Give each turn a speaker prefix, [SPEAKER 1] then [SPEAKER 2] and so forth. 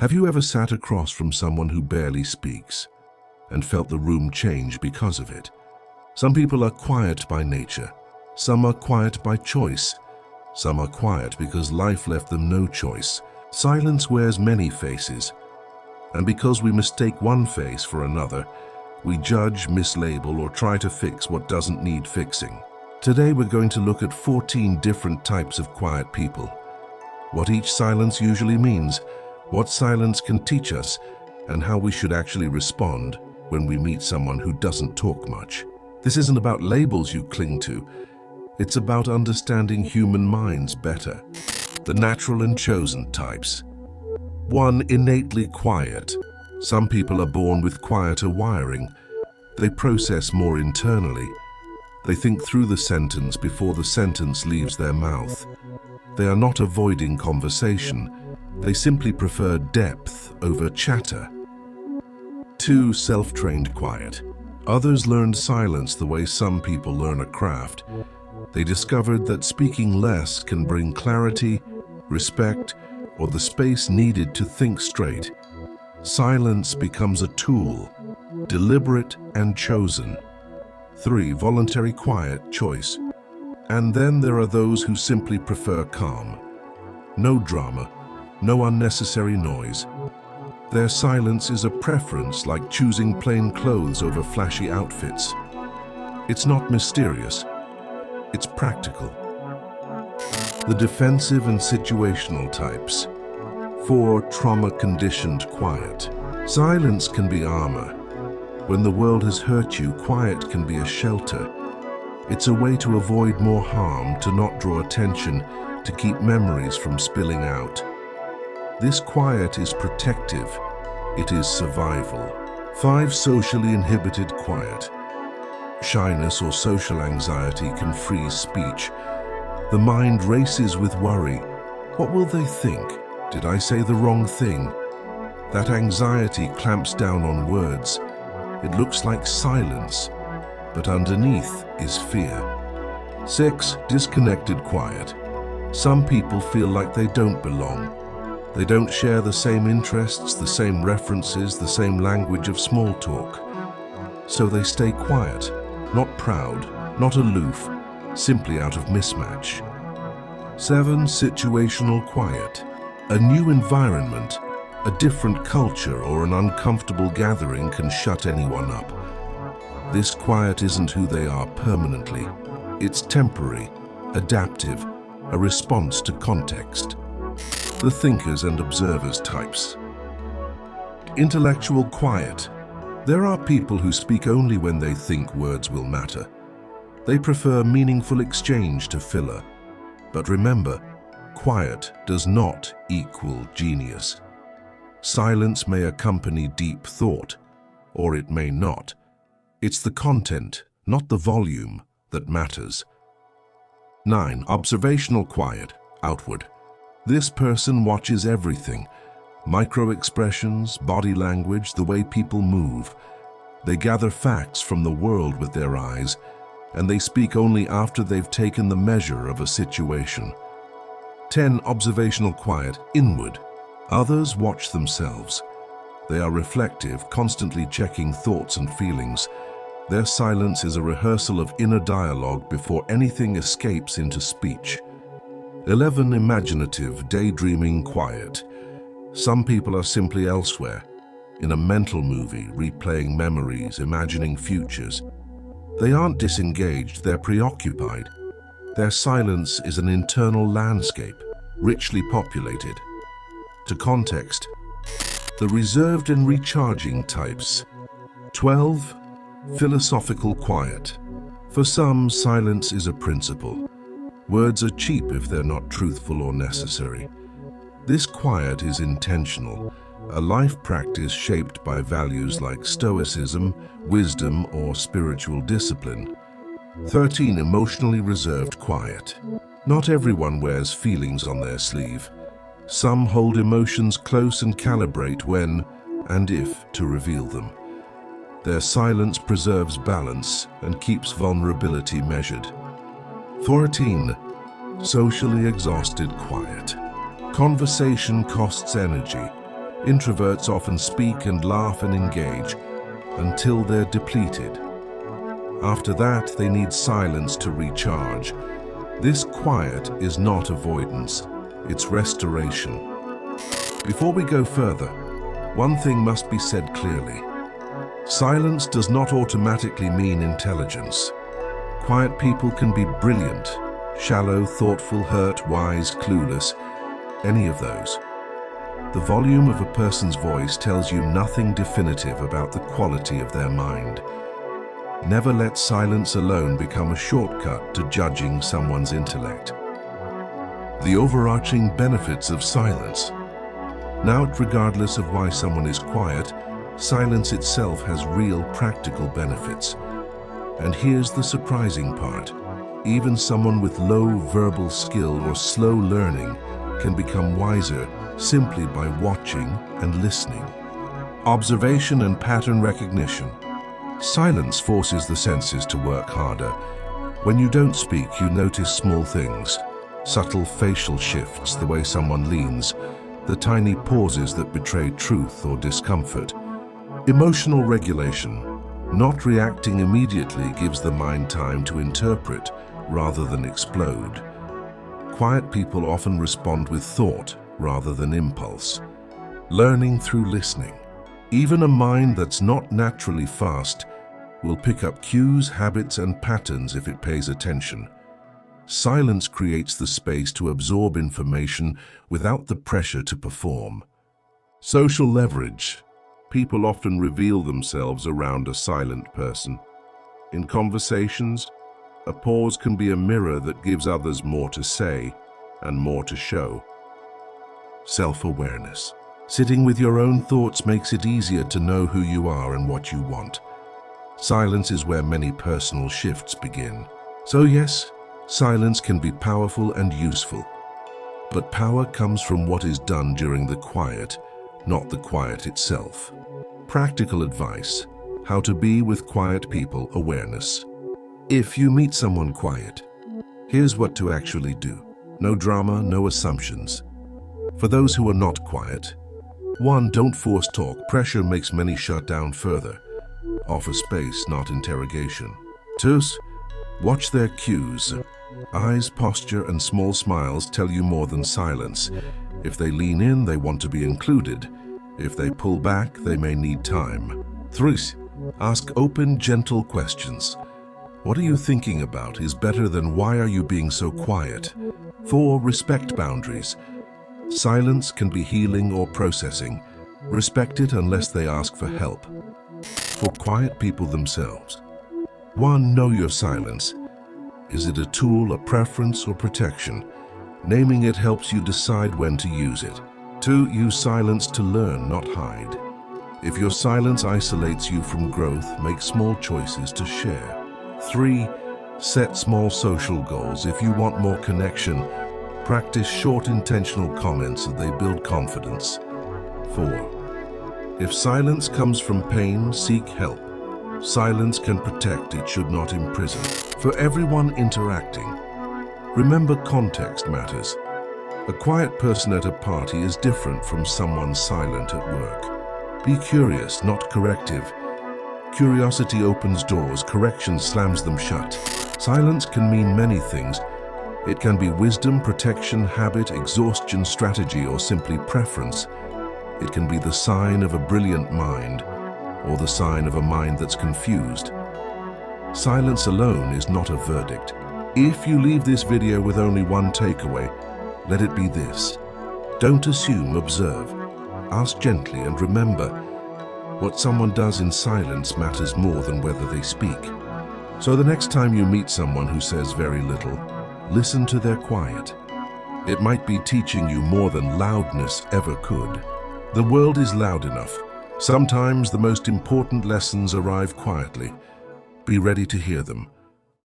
[SPEAKER 1] Have you ever sat across from someone who barely speaks and felt the room change because of it? Some people are quiet by nature. Some are quiet by choice. Some are quiet because life left them no choice. Silence wears many faces. And because we mistake one face for another, we judge, mislabel, or try to fix what doesn't need fixing. Today we're going to look at 14 different types of quiet people. What each silence usually means, what silence can teach us, and how we should actually respond when we meet someone who doesn't talk much. This isn't about labels you cling to. It's about understanding human minds better. The natural and chosen types. 1. Innately quiet. Some people are born with quieter wiring. They process more internally. They think through the sentence before the sentence leaves their mouth. They are not avoiding conversation. They simply prefer depth over chatter. 2. Self-trained quiet. Others learned silence the way some people learn a craft. They discovered that speaking less can bring clarity, respect, or the space needed to think straight. Silence becomes a tool, deliberate and chosen. 3. Voluntary quiet choice. And then there are those who simply prefer calm. No drama, no unnecessary noise. Their silence is a preference, like choosing plain clothes over flashy outfits. It's not mysterious, it's practical. The defensive and situational types. 4. Trauma-conditioned quiet. Silence can be armor. When the world has hurt you, quiet can be a shelter. It's a way to avoid more harm, to not draw attention, to keep memories from spilling out. This quiet is protective. It is survival. 5. Socially inhibited quiet. Shyness or social anxiety can freeze speech. The mind races with worry. What will they think? Did I say the wrong thing? That anxiety clamps down on words. It looks like silence, but underneath is fear. 6. Disconnected quiet. Some people feel like they don't belong. They don't share the same interests, the same references, the same language of small talk. So they stay quiet, not proud, not aloof, simply out of mismatch. 7. Situational quiet. A new environment, a different culture, or an uncomfortable gathering can shut anyone up. This quiet isn't who they are permanently. It's temporary, adaptive, a response to context. The thinkers and observers types. Intellectual quiet. There are people who speak only when they think words will matter. They prefer meaningful exchange to filler. But remember, quiet does not equal genius. Silence may accompany deep thought, or it may not. It's the content, not the volume, that matters. 9. Observational quiet, outward. This person watches everything. Micro-expressions, body language, the way people move. They gather facts from the world with their eyes, and they speak only after they've taken the measure of a situation. 10. Observational quiet, inward. Others watch themselves. They are reflective, constantly checking thoughts and feelings. Their silence is a rehearsal of inner dialogue before anything escapes into speech. 11. Imaginative, daydreaming quiet. Some people are simply elsewhere, in a mental movie, replaying memories, imagining futures. They aren't disengaged, they're preoccupied. Their silence is an internal landscape, richly populated. To context, the reserved and recharging types. 12. Philosophical quiet. For some, silence is a principle. Words are cheap if they're not truthful or necessary. This quiet is intentional, a life practice shaped by values like stoicism, wisdom, or spiritual discipline. 13. Emotionally reserved quiet. Not everyone wears feelings on their sleeve. Some hold emotions close and calibrate when and if to reveal them. Their silence preserves balance and keeps vulnerability measured. 14. Socially exhausted quiet. Conversation costs energy. Introverts often speak and laugh and engage until they're depleted. After that, they need silence to recharge. This quiet is not avoidance, it's restoration. Before we go further, one thing must be said clearly. Silence does not automatically mean intelligence. Quiet people can be brilliant, shallow, thoughtful, hurt, wise, clueless, any of those. The volume of a person's voice tells you nothing definitive about the quality of their mind. Never let silence alone become a shortcut to judging someone's intellect. The overarching benefits of silence. Now, regardless of why someone is quiet, silence itself has real practical benefits. And here's the surprising part. Even someone with low verbal skill or slow learning can become wiser simply by watching and listening. Observation and pattern recognition. Silence forces the senses to work harder. When you don't speak, you notice small things. Subtle facial shifts, the way someone leans, the tiny pauses that betray truth or discomfort. Emotional regulation. Not reacting immediately gives the mind time to interpret rather than explode. Quiet people often respond with thought rather than impulse. Learning through listening. Even a mind that's not naturally fast will pick up cues, habits, and patterns if it pays attention. Silence creates the space to absorb information without the pressure to perform. Social leverage. People often reveal themselves around a silent person. In conversations, a pause can be a mirror that gives others more to say and more to show. Self-awareness. Sitting with your own thoughts makes it easier to know who you are and what you want. Silence is where many personal shifts begin. So yes, silence can be powerful and useful. But power comes from what is done during the quiet, not the quiet itself. Practical advice: how to be with quiet people. Awareness. If you meet someone quiet, here's what to actually do. No drama, no assumptions. For those who are not quiet, 1. Don't force talk. Pressure makes many shut down further. Offer space, not interrogation. 2. Watch their cues. Eyes, posture, and small smiles tell you more than silence. If they lean in, they want to be included. If they pull back, they may need time. 3. Ask open, gentle questions. What are you thinking about is better than why are you being so quiet? 4. Respect boundaries. Silence can be healing or processing. Respect it unless they ask for help. For quiet people themselves. 1. Know your silence. Is it a tool, a preference, or protection? Naming it helps you decide when to use it. 2. Use silence to learn, not hide. If your silence isolates you from growth, make small choices to share. 3. Set small social goals. If you want more connection, practice short intentional comments as they build confidence. 4. If silence comes from pain, seek help. Silence can protect, it should not imprison. For everyone interacting, remember context matters. A quiet person at a party is different from someone silent at work. Be curious, not corrective. Curiosity opens doors, correction slams them shut. Silence can mean many things. It can be wisdom, protection, habit, exhaustion, strategy, or simply preference. It can be the sign of a brilliant mind, or the sign of a mind that's confused. Silence alone is not a verdict. If you leave this video with only one takeaway, let it be this. Don't assume, observe. Ask gently and remember, what someone does in silence matters more than whether they speak. So the next time you meet someone who says very little, listen to their quiet. It might be teaching you more than loudness ever could. The world is loud enough. Sometimes the most important lessons arrive quietly. Be ready to hear them.